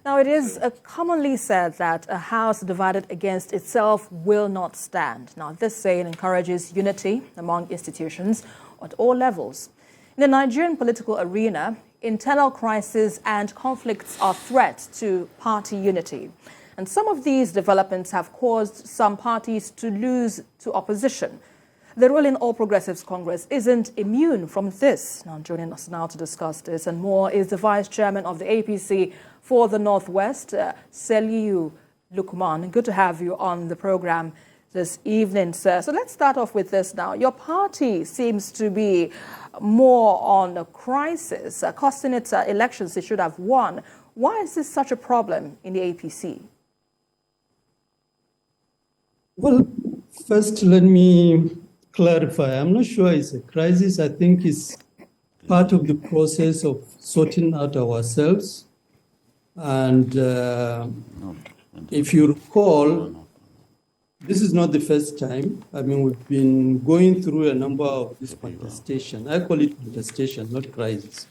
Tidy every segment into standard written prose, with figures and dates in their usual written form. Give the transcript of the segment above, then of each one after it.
Now, it is commonly said that a house divided against itself will not stand. Now, this saying encourages unity among institutions at all levels. In the Nigerian political arena, internal crises and conflicts are threats to party unity. And some of these developments have caused some parties to lose to opposition. The ruling All Progressives Congress isn't immune from this. Now, joining us now to discuss this and more is the Vice Chairman of the APC for the Northwest, Salihu Lukman. Good to have you on the program this evening, sir. So let's start off with this now. Your party seems to be more on a crisis, costing it elections it should have won. Why is this such a problem in the APC? Well, first, let me clarify. I'm not sure it's a crisis. I think it's part of the process of sorting out ourselves. And if you recall, this is not the first time. I mean, we've been going through a number of this contestation. I call it contestation, not crisis.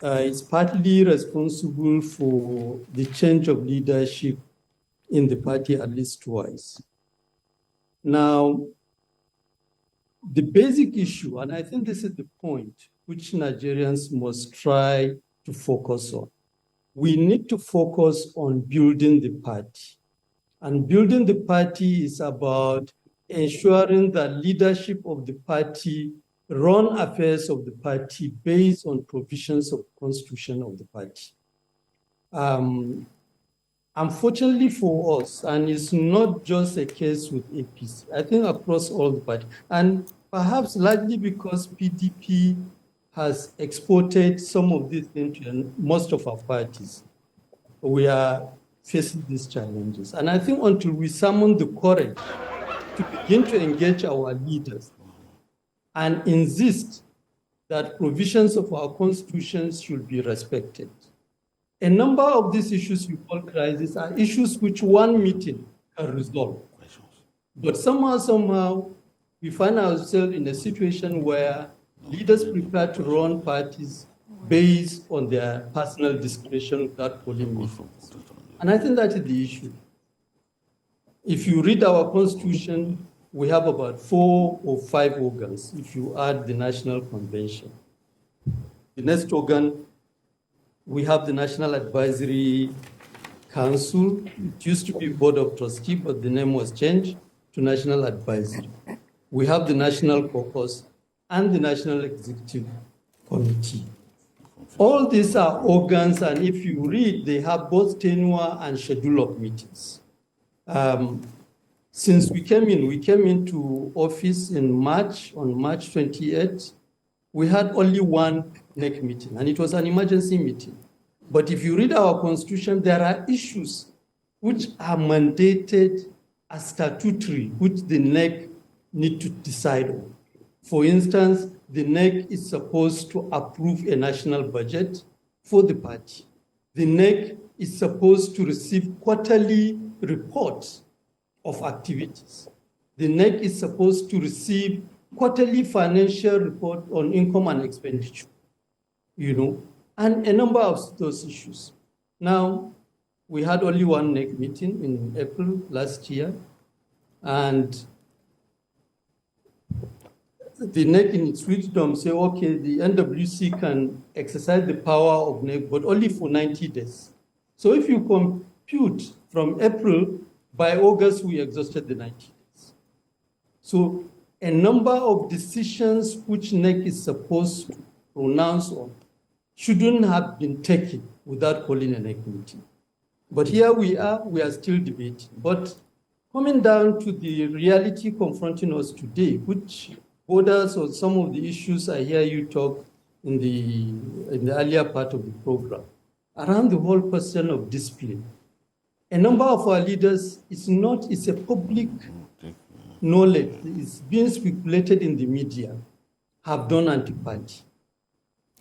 It's partly responsible for the change of leadership in the party at least twice. Now, the basic issue, and I think this is the point which Nigerians must try to focus on. We need to focus on building the party. And building the party is about ensuring that leadership of the party run affairs of the party based on provisions of the constitution of the party. Unfortunately for us, and it's not just a case with APC, I think across all the parties, and perhaps largely because PDP has exported some of these into most of our parties, we are facing these challenges. And I think until we summon the courage to begin to engage our leaders and insist that provisions of our constitutions should be respected, a number of these issues you call crises are issues which one meeting can resolve. But somehow, we find ourselves in a situation where leaders prefer to run parties based on their personal discretion without calling meetings. And I think that is the issue. If you read our constitution, we have about 4 or 5 organs, if you add the National Convention. The next organ, we have the National Advisory Council. It used to be Board of Trustees, but the name was changed to National Advisory. We have the National Caucus and the National Executive Committee. All these are organs, and if you read, they have both tenure and schedule of meetings. Since we came into office in March, on March 28th, we had only one NEC meeting, and it was an emergency meeting. But if you read our constitution, there are issues which are mandated as statutory, which the NEC need to decide on. For instance, the NEC is supposed to approve a national budget for the party. The NEC is supposed to receive quarterly reports of activities. The NEC is supposed to receive quarterly financial report on income and expenditure, and a number of those issues. Now, we had only one NEC meeting in April last year, and the NEC in its wisdom say, okay, the NWC can exercise the power of NEC, but only for 90 days. So if you compute from April, by August, we exhausted the 90 days. So a number of decisions which NEC is supposed to pronounce on shouldn't have been taken without calling a NEC meeting. But here we are still debating. But coming down to the reality confronting us today, which borders on some of the issues I hear you talk in the earlier part of the program, around the whole question of discipline. A number of our leaders, it's a public knowledge, it's being speculated in the media, have done Antiparty.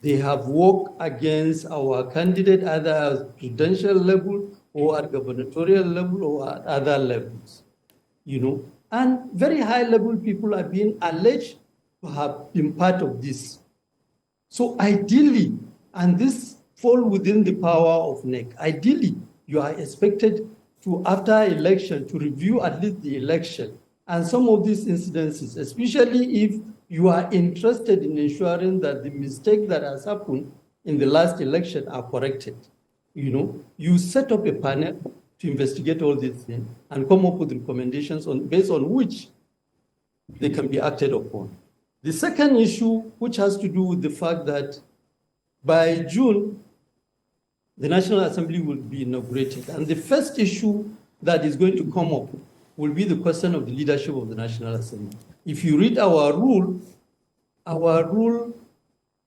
They have worked against our candidate either at presidential level or at gubernatorial level or at other levels, And very high-level people are being alleged to have been part of this. So ideally, and this fall within the power of NEC. Ideally, you are expected to, after election, to review at least the election and some of these incidences, especially if you are interested in ensuring that the mistake that has happened in the last election are corrected. You know, you set up a panel to investigate all these things and come up with recommendations based on which they can be acted upon. The second issue, which has to do with the fact that by June, the National Assembly will be inaugurated. And the first issue that is going to come up will be the question of the leadership of the National Assembly. If you read our rule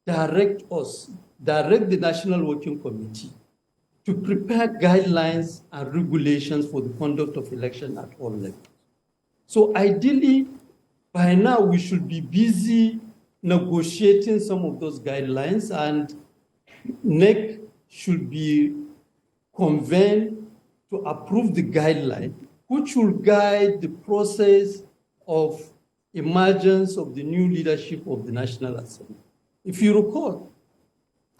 direct the National Working Committee to prepare guidelines and regulations for the conduct of election at all levels. So ideally, by now, we should be busy negotiating some of those guidelines, and NEC should be convened to approve the guideline, which will guide the process of emergence of the new leadership of the National Assembly. If you recall,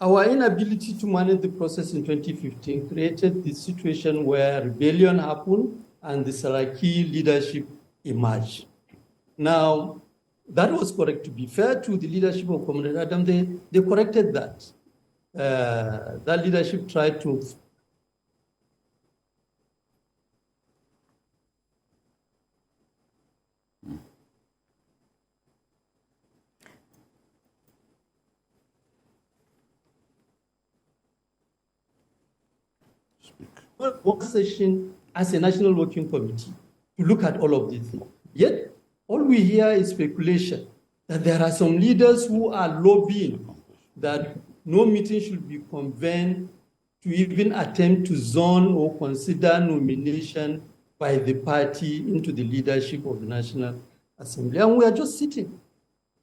our inability to manage the process in 2015 created the situation where rebellion happened and the Saraki leadership emerged. Now, that was correct. To be fair to the leadership of Comrade Adam, they corrected that. That leadership tried to work session as a National Working Committee to look at all of these things. Yet, all we hear is speculation that there are some leaders who are lobbying that no meeting should be convened to even attempt to zone or consider nomination by the party into the leadership of the National Assembly. And we are just sitting.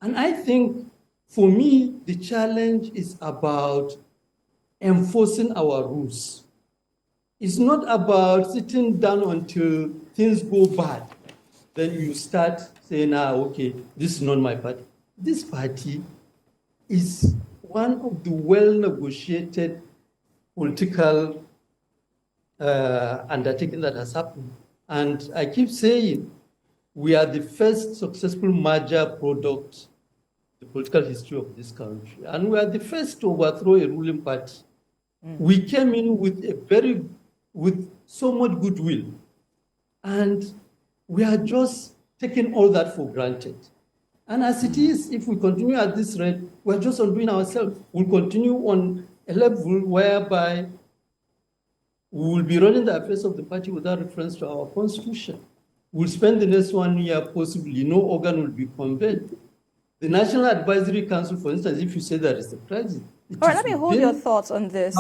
And I think, for me, the challenge is about enforcing our rules. It's not about sitting down until things go bad. Then you start saying, okay, this is not my party. This party is one of the well-negotiated political undertaking that has happened. And I keep saying, we are the first successful merger product in the political history of this country. And we are the first to overthrow a ruling party. We came in with so much goodwill. And we are just taking all that for granted. And as it is, if we continue at this rate, we're just undoing ourselves. We'll continue on a level whereby we will be running the affairs of the party without reference to our constitution. We'll spend the next 1 year, possibly, no organ will be convened. The National Advisory Council, for instance, if you say there is a crisis. All right, let me hold your thoughts on this.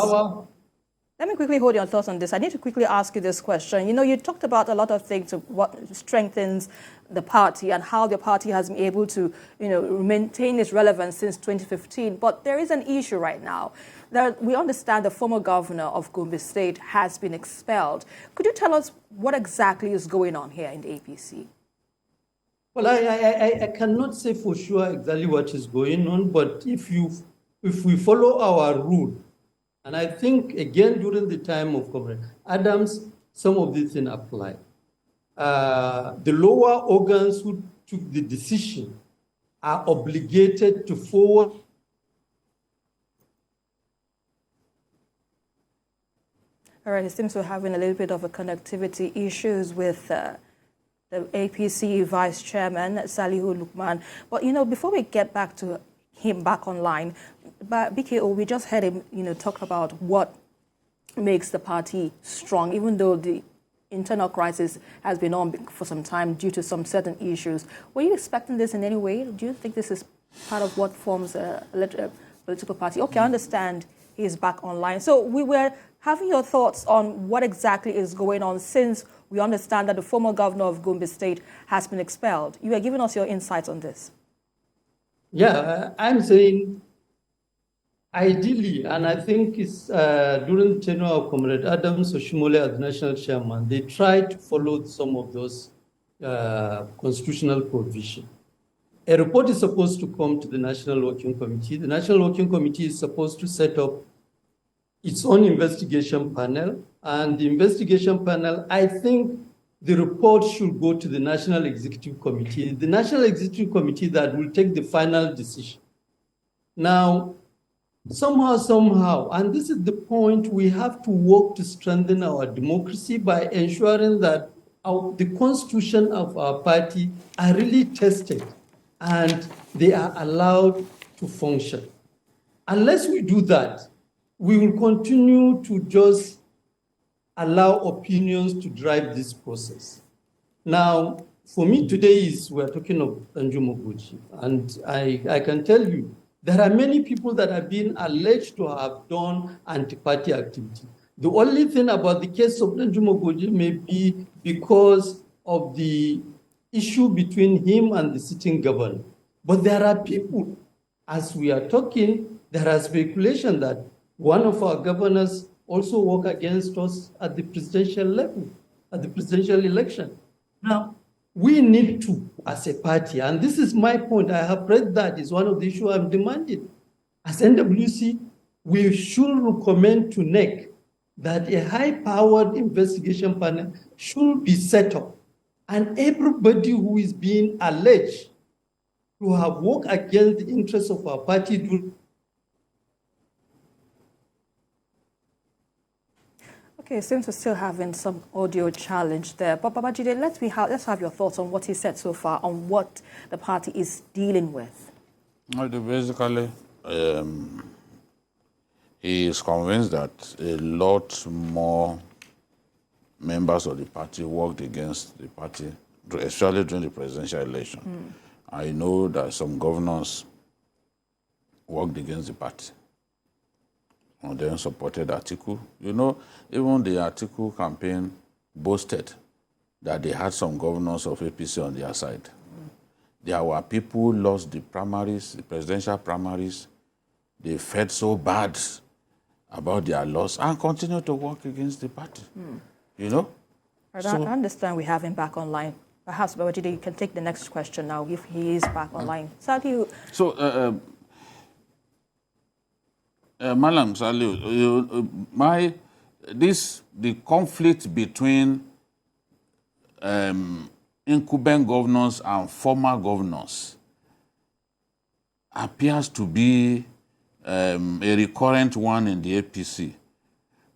Let me quickly hold your thoughts on this. I need to quickly ask you this question. You know, you talked about a lot of things of what strengthens the party and how the party has been able to, you know, maintain its relevance since 2015. But there is an issue right now. We understand the former governor of Gombe State has been expelled. Could you tell us what exactly is going on here in the APC? Well, I cannot say for sure exactly what is going on, but if we follow our rule, and I think, again, during the time of Comrade Adams, some of these things apply. The lower organs who took the decision are obligated to forward. All right, it seems we're having a little bit of a connectivity issues with the APC Vice Chairman, Salihu Lukman. But, you know, before we get back to him back online, but BKO, we just heard him, you know, talk about what makes the party strong, even though the internal crisis has been on for some time due to some certain issues. Were you expecting this in any way? Do you think this is part of what forms a political party? Okay, I understand he's back online. So we were having your thoughts on what exactly is going on since we understand that the former governor of Gombe State has been expelled. You were giving us your insights on this. Yeah, I'm saying ideally, and I think it's during the tenure of Comrade Adams Oshimole as the national chairman, they tried to follow some of those constitutional provisions. A report is supposed to come to the National Working Committee. The National Working Committee is supposed to set up its own investigation panel, and the investigation panel, I think the report should go to the National Executive Committee, the National Executive Committee that will take the final decision. Now, somehow, and this is the point, we have to work to strengthen our democracy by ensuring that the constitution of our party are really tested and they are allowed to function. Unless we do that, we will continue to just allow opinions to drive this process. Now, for me today we're talking of Danjuma Goji, and I can tell you, there are many people that have been alleged to have done anti-party activity. The only thing about the case of Danjuma Goji may be because of the issue between him and the sitting governor. But there are people, as we are talking, there are speculation that one of our governors also work against us at the presidential level, at the presidential election. Now, we need to, as a party, and this is my point, I have read that, is one of the issues I'm demanding. As NWC, we should recommend to NEC that a high-powered investigation panel should be set up, and everybody who is being alleged to have worked against the interests of our party. Okay, since we're still having some audio challenge there, but Babajide, let's have your thoughts on what he said so far, on what the party is dealing with. Basically, he is convinced that a lot more members of the party worked against the party, especially during the presidential election. I know that some governors worked against the party and then supported Atiku. You know, even the Atiku campaign boasted that they had some governors of APC on their side. There were people who lost the primaries, the presidential primaries. They felt so bad about their loss and continue to work against the party. You know? I understand we have him back online. Perhaps, Babajide, you can take the next question now if he is back online. Salihu. So, Madam Salihu, the conflict between incumbent governors and former governors appears to be a recurrent one in the APC.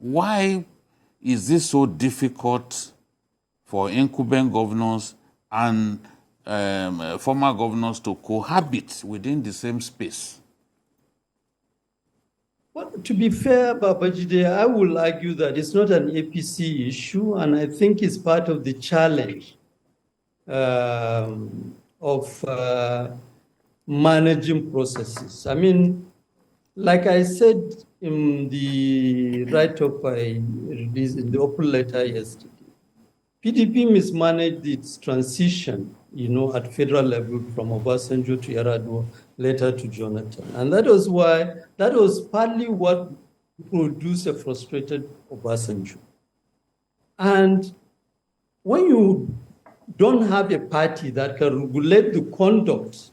Why is this so difficult for incumbent governors and former governors to cohabit within the same space? Well, to be fair, Babajide, I will argue that it's not an APC issue, and I think it's part of the challenge of managing processes. I mean, like I said in the write-up I released in the open letter yesterday, PDP mismanaged its transition, you know, at federal level from Obasanjo to Yar'Adua, later to Jonathan. And that was partly what produced a frustrated Obasanjo. And when you don't have a party that can regulate the conduct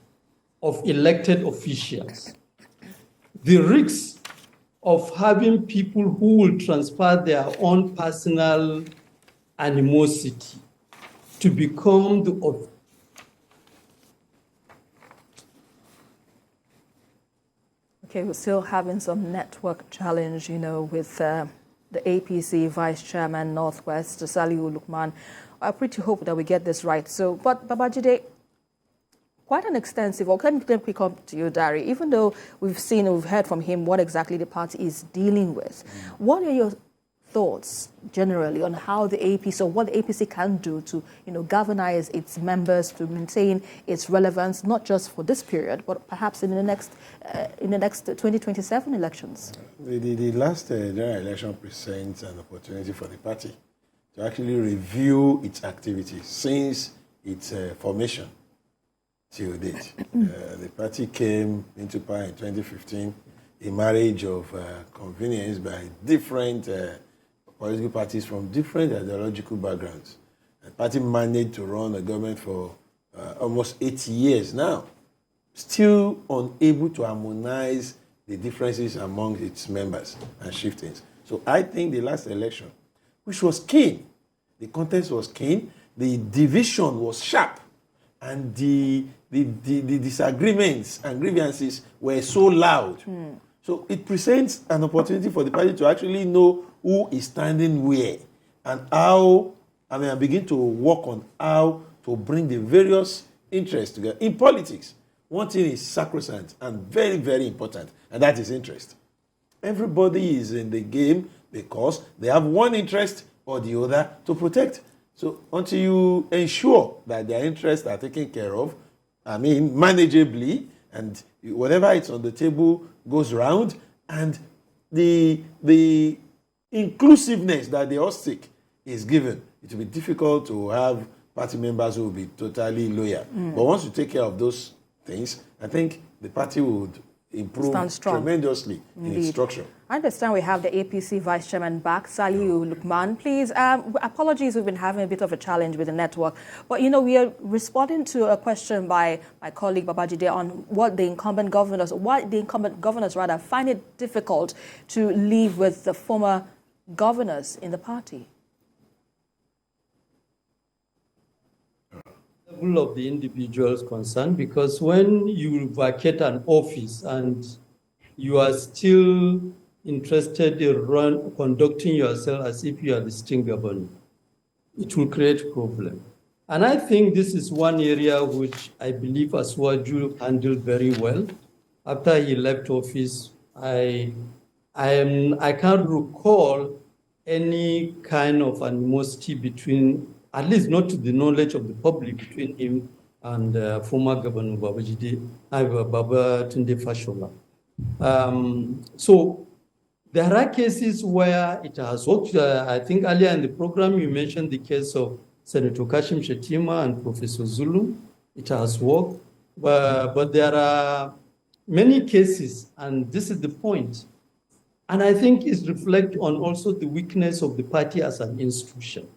of elected officials, the risks of having people who will transfer their own personal animosity to become the Okay, we're still having some network challenge, you know, with the APC Vice Chairman Northwest, Salihu Lukman. I pretty hope that we get this right. So, but Babajide, quite an extensive, or can we come to you, Dari, even though we've heard from him what exactly the party is dealing with. What are your thoughts generally on how the APC, or what the APC can do to, you know, galvanize its members to maintain its relevance, not just for this period, but perhaps in the next 2027 elections? The last general election presents an opportunity for the party to actually review its activities since its formation till date. The party came into power in 2015, a marriage of convenience by different political parties from different ideological backgrounds. The party managed to run a government for almost 8 years now, still unable to harmonize the differences among its members and shiftings. So I think the last election, which was keen, the contest was keen, the division was sharp, and the disagreements and grievances were so loud. So it presents an opportunity for the party to actually know who is standing where and how, begin to work on how to bring the various interests together. In politics, one thing is sacrosanct and very, very important, and that is interest. Everybody is in the game because they have one interest or the other to protect. So until you ensure that their interests are taken care of, manageably, and whatever is on the table goes round, and the inclusiveness that they all seek is given, it will be difficult to have party members who will be totally loyal. But once you take care of those things, I think the party would improve tremendously in its structure. I understand we have the APC Vice Chairman back, Salihu Lukman. Please, apologies, we've been having a bit of a challenge with the network. But, we are responding to a question by my colleague Babajide on why the incumbent governors find it difficult to live with the former governors in the party. Of the individuals concerned, because when you vacate an office and you are still interested in conducting yourself as if you are the sitting governor, it will create problem. And I think this is one area which I believe Aswaju handled very well. After he left office, I can't recall any kind of animosity between, at least not to the knowledge of the public, between him and former Governor Babatunde Fashola. So there are cases where it has worked. I think earlier in the program you mentioned the case of Senator Kashim Shettima and Professor Zulu. It has worked, but there are many cases, and this is the point. And I think it reflects on also the weakness of the party as an institution.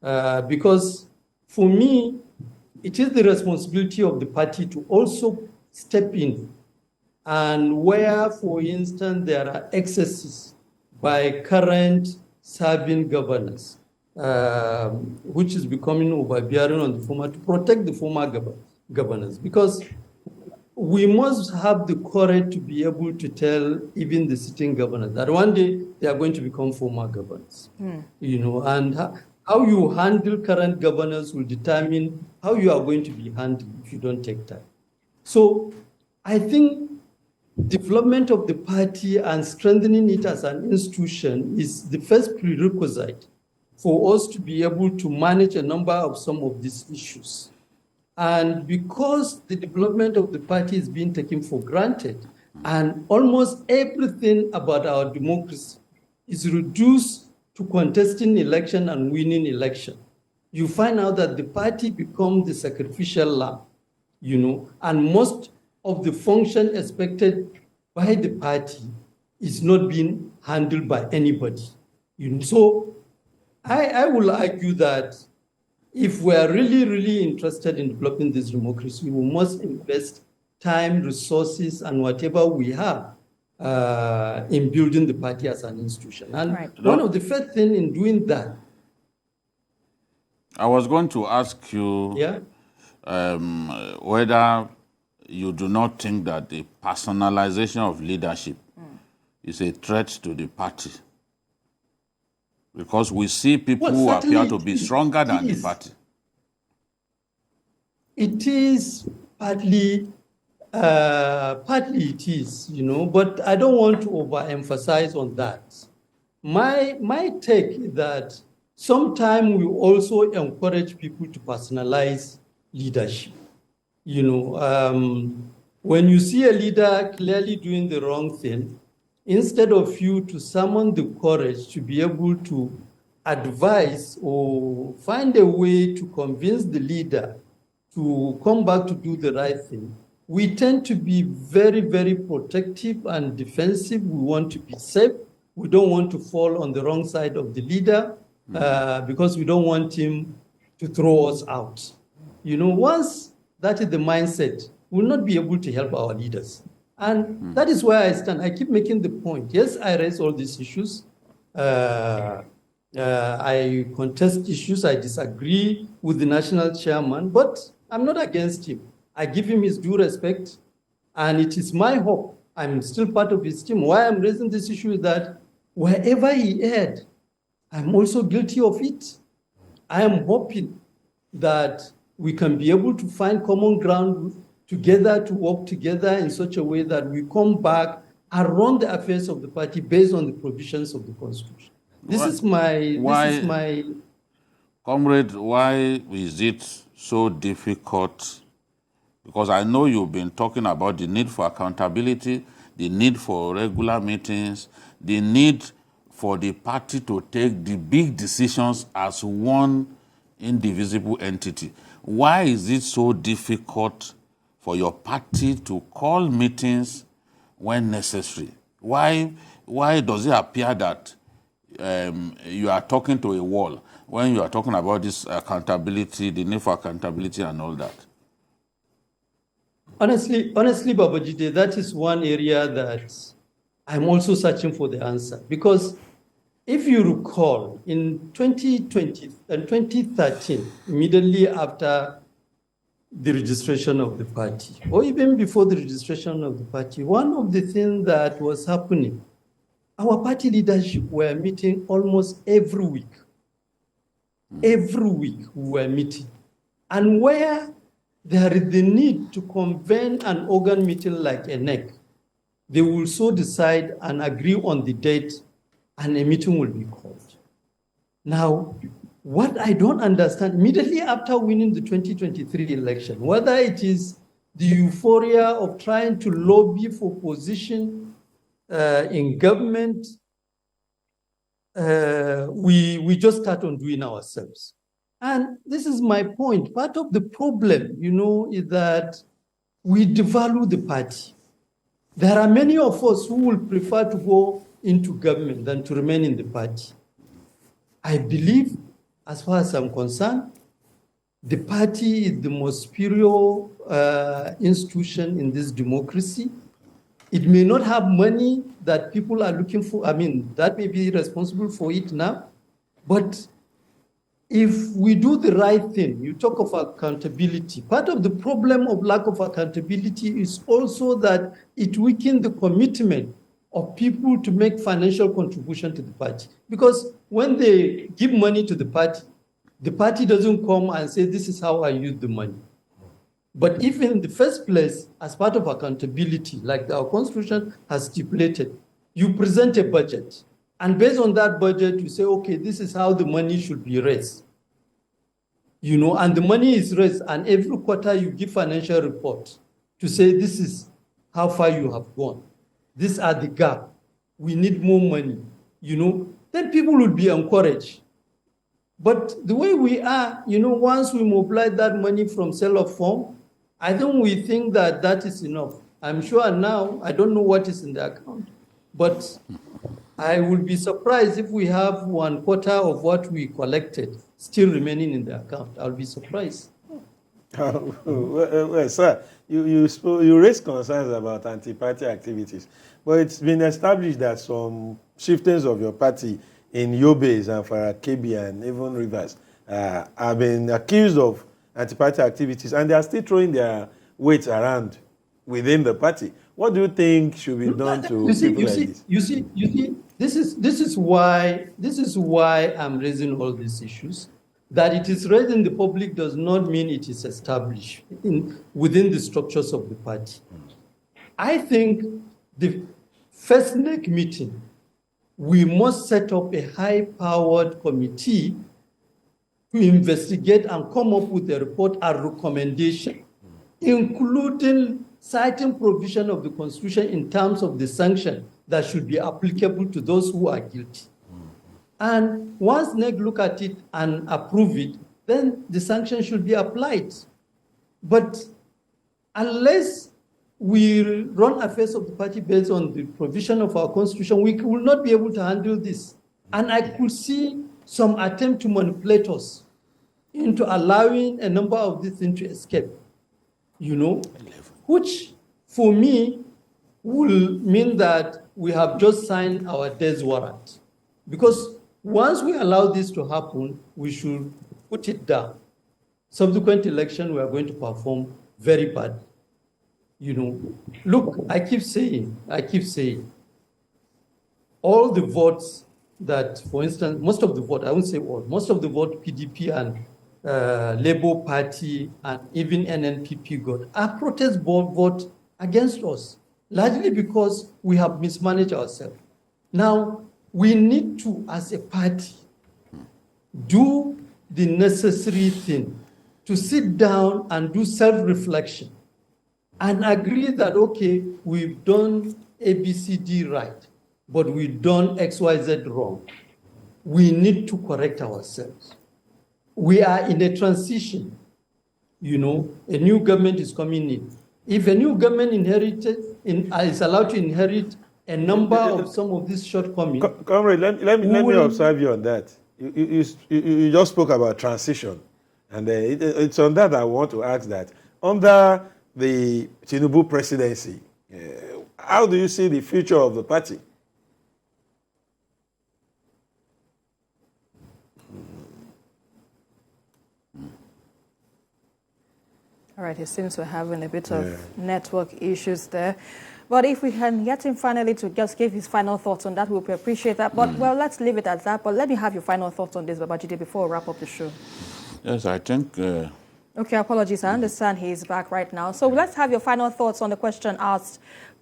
Because for me, it is the responsibility of the party to also step in. And where, for instance, there are excesses by current serving governors, which is becoming overbearing on the former, to protect the former governors. Because we must have the courage to be able to tell even the sitting governors that one day they are going to become former governors. And how you handle current governors will determine how you are going to be handled if you don't take time. So I think development of the party and strengthening it as an institution is the first prerequisite for us to be able to manage a number of some of these issues. And because the development of the party is being taken for granted, and almost everything about our democracy is reduced to contesting election and winning election, you find out that the party becomes the sacrificial lamb, and most of the function expected by the party is not being handled by anybody. So I will argue that if we are really, really interested in developing this democracy, we must invest time, resources, and whatever we have in building the party as an institution. And one of the first things in doing that. I was going to ask you whether you do not think that the personalization of leadership is a threat to the party. Because we see people who appear to be stronger than the party. It is partly it is, but I don't want to overemphasize on that. My take is that sometimes we also encourage people to personalize leadership. When you see a leader clearly doing the wrong thing, instead of you to summon the courage to be able to advise or find a way to convince the leader to come back to do the right thing, we tend to be very, very protective and defensive. We want to be safe. We don't want to fall on the wrong side of the leader because we don't want him to throw us out. Once that is the mindset, we'll not be able to help our leaders. And that is where I stand. I keep making the point. Yes, I raise all these issues. I contest issues. I disagree with the national chairman, but I'm not against him. I give him his due respect, and it is my hope. I'm still part of his team. Why I'm raising this issue is that wherever he erred, I'm also guilty of it. I am hoping that we can be able to find common ground together, to work together in such a way that we come back and run the affairs of the party based on the provisions of the Constitution. This is my Comrade, why is it so difficult? Because I know you've been talking about the need for accountability, the need for regular meetings, the need for the party to take the big decisions as one indivisible entity. Why is it so difficult for your party to call meetings when necessary? Why does it appear that you are talking to a wall when you are talking about this accountability, the need for accountability and all that? Honestly, Babajide, that is one area that I'm also searching for the answer. Because if you recall, in 2020 and 2013, immediately after the registration of the party, or even before the registration of the party, one of the things that was happening, our party leadership were meeting almost every week. Every week we were meeting. And where there is the need to convene an organ meeting like a NEC, they will so decide and agree on the date and a meeting will be called. Now, what I don't understand, immediately after winning the 2023 election, whether it is the euphoria of trying to lobby for position in government, we just start on doing ourselves. And this is my point. Part of the problem, is that we devalue the party. There are many of us who will prefer to go into government than to remain in the party. I believe, as far as I'm concerned, the party is the most superior institution in this democracy. It may not have money that people are looking for. I mean, that may be responsible for it now. But if we do the right thing, you talk of accountability. Part of the problem of lack of accountability is also that it weakens the commitment of people to make financial contribution to the party. Because when they give money to the party doesn't come and say, this is how I use the money. But if in the first place, as part of accountability, like our Constitution has stipulated, you present a budget, and based on that budget, you say, okay, this is how the money should be raised. And the money is raised, and every quarter you give financial report to say, this is how far you have gone. These are the gap. We need more money, then people will be encouraged. But the way we are, once we mobilize that money from sale of form, I think that is enough. I'm sure now, I don't know what is in the account, but I will be surprised if we have 1/4 of what we collected still remaining in the account. I'll be surprised. Well, sir, you raised concerns about anti-party activities, but it's been established that some chieftains of your party in Yobe, Zamfara, Kebbi, and even Rivers have been accused of anti-party activities, and they are still throwing their weight around within the party. What do you think should be done to people like this? You see, this is why I'm raising all these issues. That it is raised in the public does not mean it is established within the structures of the party. I think the first NEC meeting, we must set up a high-powered committee to investigate and come up with a report and recommendation, including citing provision of the Constitution in terms of the sanction that should be applicable to those who are guilty. And once NEC look at it and approve it, then the sanction should be applied. But unless we run affairs of the party based on the provision of our Constitution, we will not be able to handle this. And I could see some attempt to manipulate us into allowing a number of these things to escape, which for me will mean that we have just signed our death warrant. Because once we allow this to happen, we should put it down. Subsequent election, we are going to perform very badly. You know, look, I keep saying, all the votes that, for instance, most of the vote, I won't say all, most of the vote PDP and Labour Party and even NNPP got are protest vote against us, largely because we have mismanaged ourselves. Now, we need to, as a party, do the necessary thing to sit down and do self-reflection and agree that, okay, we've done ABCD right, but we've done XYZ wrong. We need to correct ourselves. We are in a transition. You know, a new government is coming in. If a new government is allowed to inherit a number of some of these shortcomings. Comrade, let me observe you on that. You just spoke about transition. And it's on that I want to ask that. Under the Tinubu presidency, how do you see the future of the party? All right, he seems to be having a bit of network issues there. But if we can get him finally to just give his final thoughts on that, we would appreciate that. But, well, let's leave it at that. But let me have your final thoughts on this, Babajide, before we wrap up the show. Yes, I think... Okay, apologies. I understand he's back right now. So let's have your final thoughts on the question asked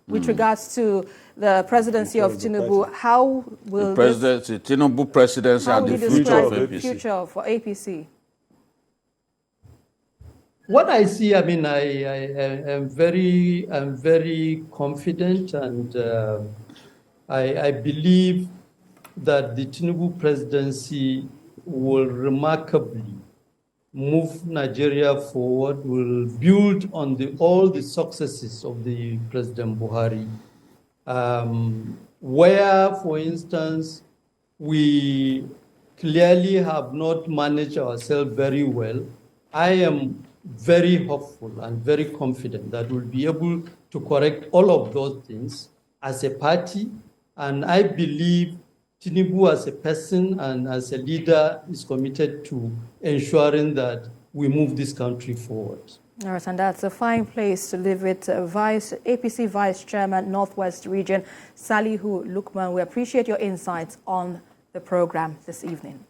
with regards to the presidency of Tinubu. How will the Tinubu presidency and the future of APC? Future for APC? What I see, I mean, I am very confident, and I believe that the Tinubu presidency will remarkably move Nigeria forward, will build on all the successes of the President Buhari. Where, for instance, we clearly have not managed ourselves very well, I am very hopeful and very confident that we'll be able to correct all of those things as a party. And I believe Tinubu as a person and as a leader is committed to ensuring that we move this country forward. All right, and that's a fine place to leave it. APC Vice Chairman, Northwest Region, Salihu Lukman, we appreciate your insights on the program this evening.